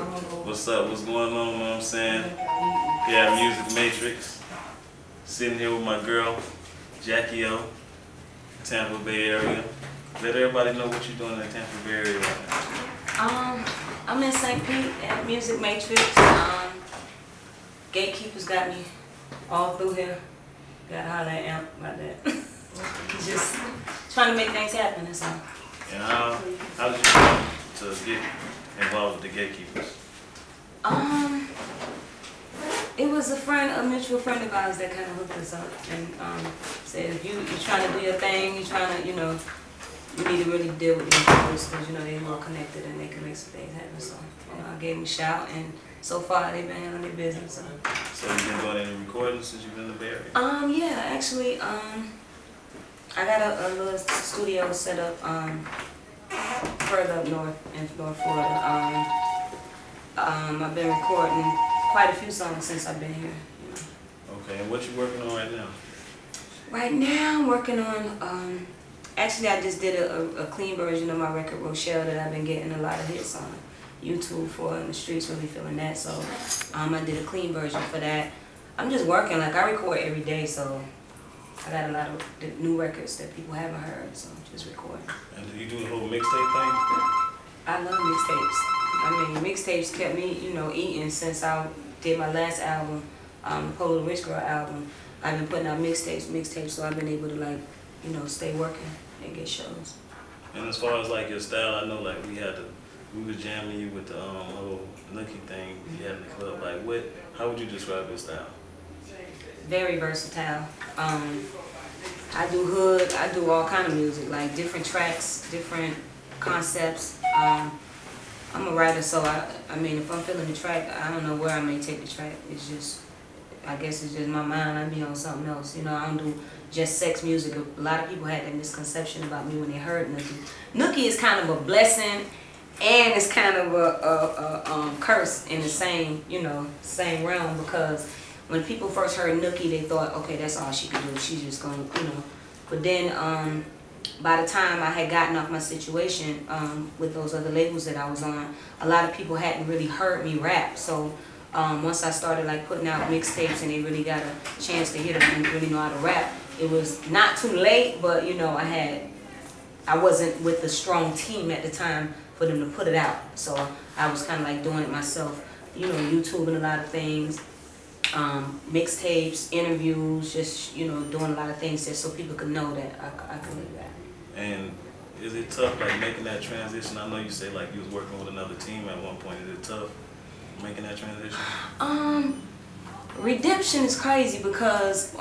What's up? What's going on? You know what I'm saying? Yeah, Music Matrix. Sitting here with my girl, Jacki-O, Tampa Bay area. Let everybody know what you're doing in the Tampa Bay area right now. I'm in St. Pete at Music Matrix. Gatekeepers got me all through here. Gotta holler at Amp about that. Just trying to make things happen, that's all. And how did you come to get involved with the Gatekeepers? It was a mutual friend of ours that kind of hooked us up and said, if you're trying to do your thing, you're trying to, you need to really deal with these people because, they're more connected and they can make some things happen. So, I gave them a shout, and so far they've been handling their business. So you've been doing any recordings since you've been in the Bay Area? Yeah, actually, I got a little studio set up further up north in North Florida. I've been recording quite a few songs since I've been here. Okay, and what you working on right now? Right now, I'm working on. Actually, I just did a clean version of my record Rochelle that I've been getting a lot of hits on YouTube for, and the streets really feeling that. So I did a clean version for that. I'm just working, like I record every day, so I got a lot of new records that people haven't heard, so I'm just recording. And do you do the whole mixtape thing? I love mixtapes. I mean, mixtapes kept me, eating since I did my last album, the Polo the Rich Girl album. I've been putting out mixtapes, so I've been able to stay working and get shows. And as far as like your style, I know like we was jamming you with the whole nookie thing you had in the club. Like how would you describe your style? Very versatile. I do hood, I do all kind of music, like different tracks, different concepts. I'm a writer, so I mean, if I'm feeling the track, I don't know where I may take the track. It's just, I guess it's just my mind. I be on something else. I don't do just sex music. A lot of people had that misconception about me when they heard nookie. Nookie is kind of a blessing, and it's kind of a curse in the same, same realm, because when people first heard nookie, they thought, okay, that's all she could do. She's just gonna, But then, by the time I had gotten off my situation with those other labels that I was on, a lot of people hadn't really heard me rap. So once I started putting out mixtapes and they really got a chance to hear them and really know how to rap, it was not too late, but I wasn't with a strong team at the time for them to put it out. So I was kind of doing it myself, YouTubing a lot of things, mixtapes, interviews, just doing a lot of things just so people could know that I could really rap. And is it tough making that transition? I know you say you was working with another team at one point. Is it tough making that transition? Redemption is crazy because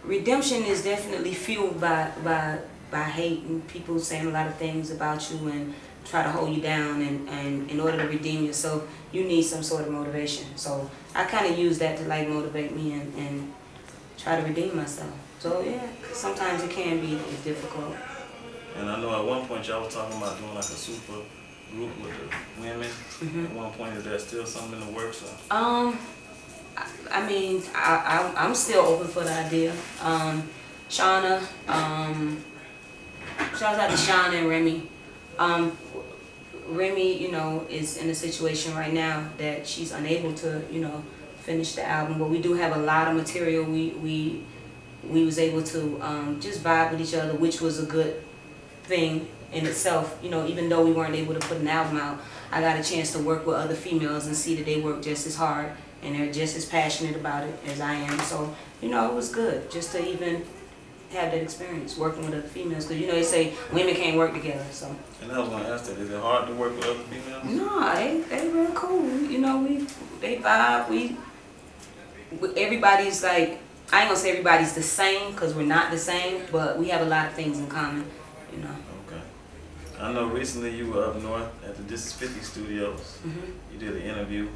redemption is definitely fueled by hate and people saying a lot of things about you and try to hold you down, and in order to redeem yourself, you need some sort of motivation. So I kind of use that to motivate me and try to redeem myself. So yeah, sometimes it can be difficult. And I know at one point y'all was talking about doing a super group with the women. At one point, is there still something in the works? I mean, I'm still open for the idea. Shauna, shout out to Shauna and Remy. Remy, is in a situation right now that she's unable to, finish the album. But we do have a lot of material. We was able to just vibe with each other, which was a good thing in itself. Even though we weren't able to put an album out, I got a chance to work with other females and see that they work just as hard and they're just as passionate about it as I am. So, it was good just to even have that experience working with other females, because they say women can't work together. So. And I was gonna ask that, is it hard to work with other females? No, they real cool. They vibe. Everybody's I ain't gonna say everybody's the same, because we're not the same, but we have a lot of things in common. Okay. I know recently you were up north at the This Is 50 Studios. You did an interview.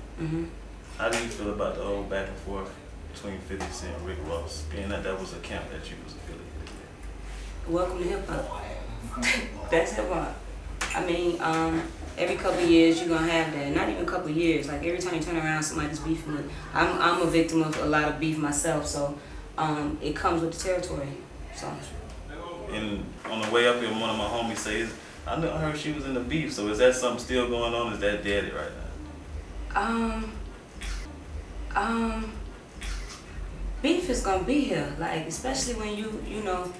How do you feel about the whole back and forth between 50 Cent and Rick Ross, being that was a camp that you was affiliated with? Welcome to hip hop. That's hip hop. I mean, every couple of years you're gonna have that. Not even a couple of years. Every time you turn around, somebody's beefing with. I'm a victim of a lot of beef myself, so it comes with the territory. So. And on the way up here, one of my homies says, I heard she was in the beef. So is that something still going on? Is that dead right now? Um, beef is gonna be here, like, especially when you know,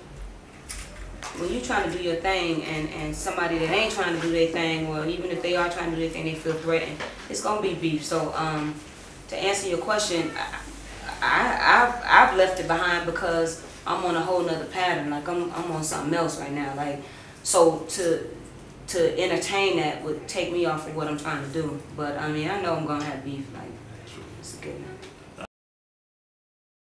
when you trying to do your thing and somebody that ain't trying to do their thing, or even if they are trying to do their thing, they feel threatened, it's gonna be beef. So to answer your question, I've left it behind because I'm on a whole nother pattern. Like I'm on something else right now. Like, so to entertain that would take me off of what I'm trying to do. But I mean, I know I'm gonna have beef. Like, it's a good one.